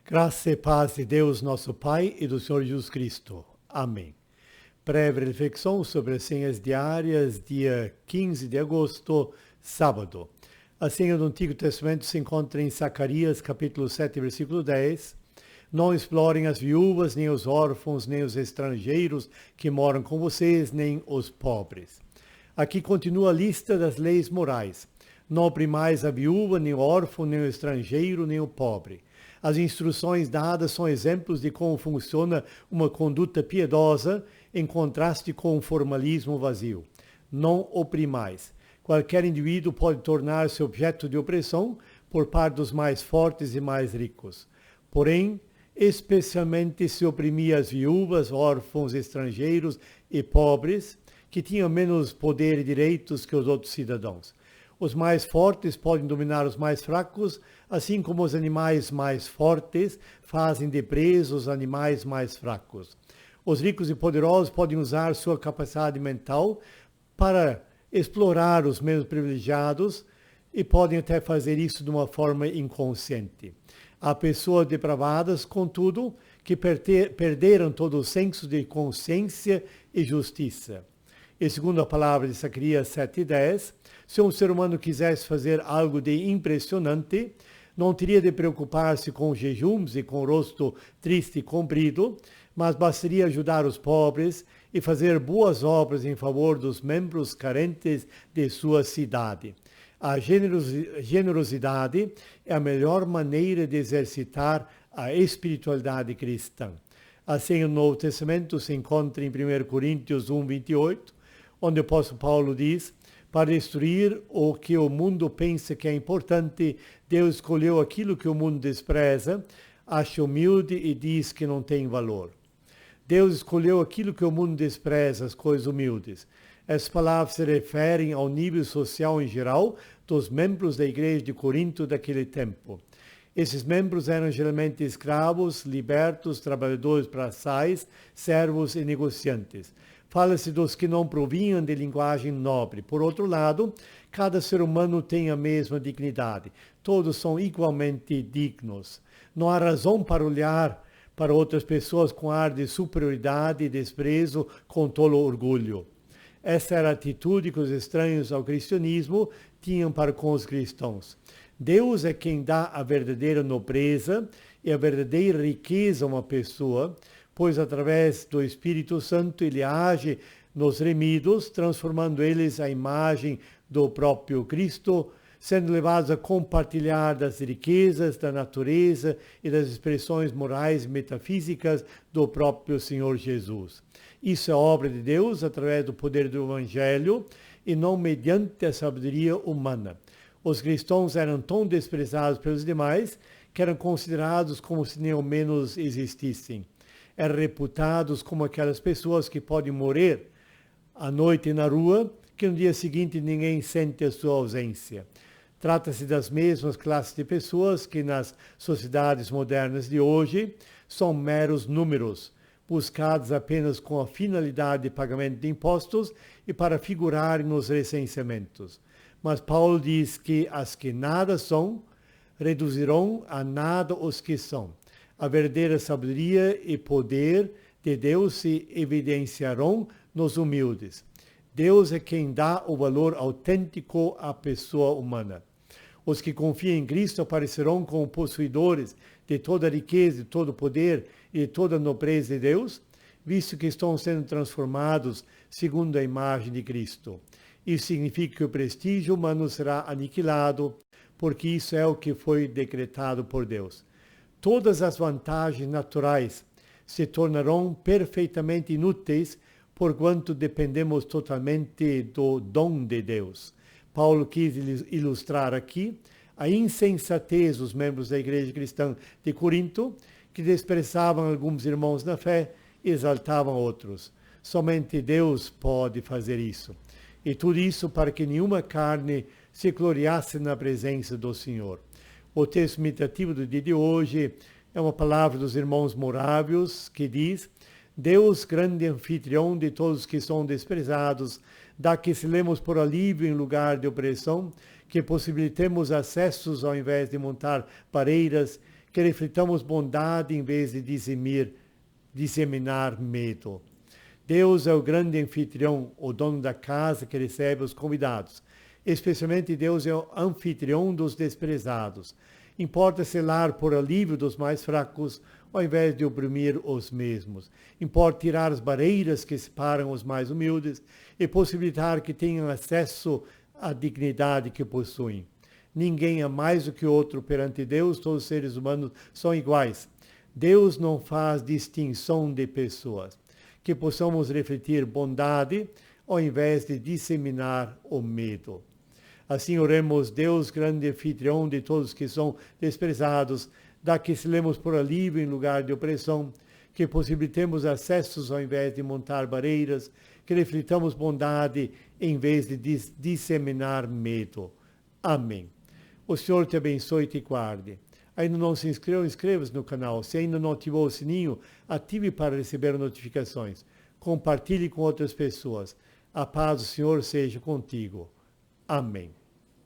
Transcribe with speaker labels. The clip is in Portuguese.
Speaker 1: Graça e paz de Deus, nosso Pai, e do Senhor Jesus Cristo. Amém. Breve reflexão sobre as senhas diárias, dia 15 de agosto, sábado. A senha do Antigo Testamento se encontra em Zacarias, capítulo 7, versículo 10. Não explorem as viúvas, nem os órfãos, nem os estrangeiros que moram com vocês, nem os pobres. Aqui continua a lista das leis morais. Não oprimais a viúva, nem o órfão, nem o estrangeiro, nem o pobre. As instruções dadas são exemplos de como funciona uma conduta piedosa em contraste com o formalismo vazio. Não oprimais. Qualquer indivíduo pode tornar-se objeto de opressão por parte dos mais fortes e mais ricos. Porém, especialmente se oprimia as viúvas, órfãos, estrangeiros e pobres, que tinham menos poder e direitos que os outros cidadãos. Os mais fortes podem dominar os mais fracos, assim como os animais mais fortes fazem de presos os animais mais fracos. Os ricos e poderosos podem usar sua capacidade mental para explorar os menos privilegiados e podem até fazer isso de uma forma inconsciente. Há pessoas depravadas, contudo, que perderam todo o senso de consciência e justiça. E segundo a palavra de Zacarias 7:10, se um ser humano quisesse fazer algo de impressionante, não teria de preocupar-se com jejuns e com o rosto triste e comprido, mas bastaria ajudar os pobres e fazer boas obras em favor dos membros carentes de sua cidade. A generosidade é a melhor maneira de exercitar a espiritualidade cristã. Assim, o Novo Testamento se encontra em 1 Coríntios 1:28, onde o apóstolo Paulo diz: para destruir o que o mundo pensa que é importante, Deus escolheu aquilo que o mundo despreza, acha humilde e diz que não tem valor. Deus escolheu aquilo que o mundo despreza, as coisas humildes. Essas palavras se referem ao nível social em geral dos membros da igreja de Corinto daquele tempo. Esses membros eram geralmente escravos, libertos, trabalhadores braçais, servos e negociantes. Fala-se dos que não provinham de linguagem nobre. Por outro lado, cada ser humano tem a mesma dignidade. Todos são igualmente dignos. Não há razão para olhar para outras pessoas com ar de superioridade e desprezo, com tolo orgulho. Essa era a atitude que os estranhos ao cristianismo tinham para com os cristãos. Deus é quem dá a verdadeira nobreza e a verdadeira riqueza a uma pessoa, pois através do Espírito Santo ele age nos remidos, transformando eles à imagem do próprio Cristo, sendo levados a compartilhar das riquezas, da natureza e das expressões morais e metafísicas do próprio Senhor Jesus. Isso é obra de Deus através do poder do Evangelho e não mediante a sabedoria humana. Os cristãos eram tão desprezados pelos demais que eram considerados como se nem ao menos existissem. Eram reputados como aquelas pessoas que podem morrer à noite na rua, que no dia seguinte ninguém sente a sua ausência. Trata-se das mesmas classes de pessoas que nas sociedades modernas de hoje são meros números, buscados apenas com a finalidade de pagamento de impostos e para figurarem nos recenseamentos. Mas Paulo diz que as que nada são, reduzirão a nada os que são. A verdadeira sabedoria e poder de Deus se evidenciarão nos humildes. Deus é quem dá o valor autêntico à pessoa humana. Os que confiam em Cristo aparecerão como possuidores de toda a riqueza, de todo o poder e de toda a nobreza de Deus, visto que estão sendo transformados segundo a imagem de Cristo. Isso significa que o prestígio humano será aniquilado, porque isso é o que foi decretado por Deus. Todas as vantagens naturais se tornarão perfeitamente inúteis, porquanto dependemos totalmente do dom de Deus. Paulo quis ilustrar aqui a insensatez dos membros da igreja cristã de Corinto, que desprezavam alguns irmãos na fé e exaltavam outros. Somente Deus pode fazer isso. E tudo isso para que nenhuma carne se gloriasse na presença do Senhor. O texto meditativo do dia de hoje é uma palavra dos irmãos morávios que diz: Deus, grande anfitrião de todos que são desprezados, dá que se lemos por alívio em lugar de opressão, que possibilitemos acessos ao invés de montar pareiras, que reflitamos bondade em vez de disseminar medo. Deus é o grande anfitrião, o dono da casa que recebe os convidados. Especialmente Deus é o anfitrião dos desprezados. Importa zelar por alívio dos mais fracos, ao invés de oprimir os mesmos. Importa tirar as barreiras que separam os mais humildes e possibilitar que tenham acesso à dignidade que possuem. Ninguém é mais do que outro perante Deus, todos os seres humanos são iguais. Deus não faz distinção de pessoas. Que possamos refletir bondade ao invés de disseminar o medo. Assim oremos, Deus, grande anfitrião de todos que são desprezados, dá que selemos por alívio em lugar de opressão, que possibilitemos acessos ao invés de montar barreiras, que reflitamos bondade em vez de disseminar medo. Amém. O Senhor te abençoe e te guarde. Ainda não se inscreveu, inscreva-se no canal. Se ainda não ativou o sininho, ative para receber notificações. Compartilhe com outras pessoas. A paz do Senhor seja contigo. Amém.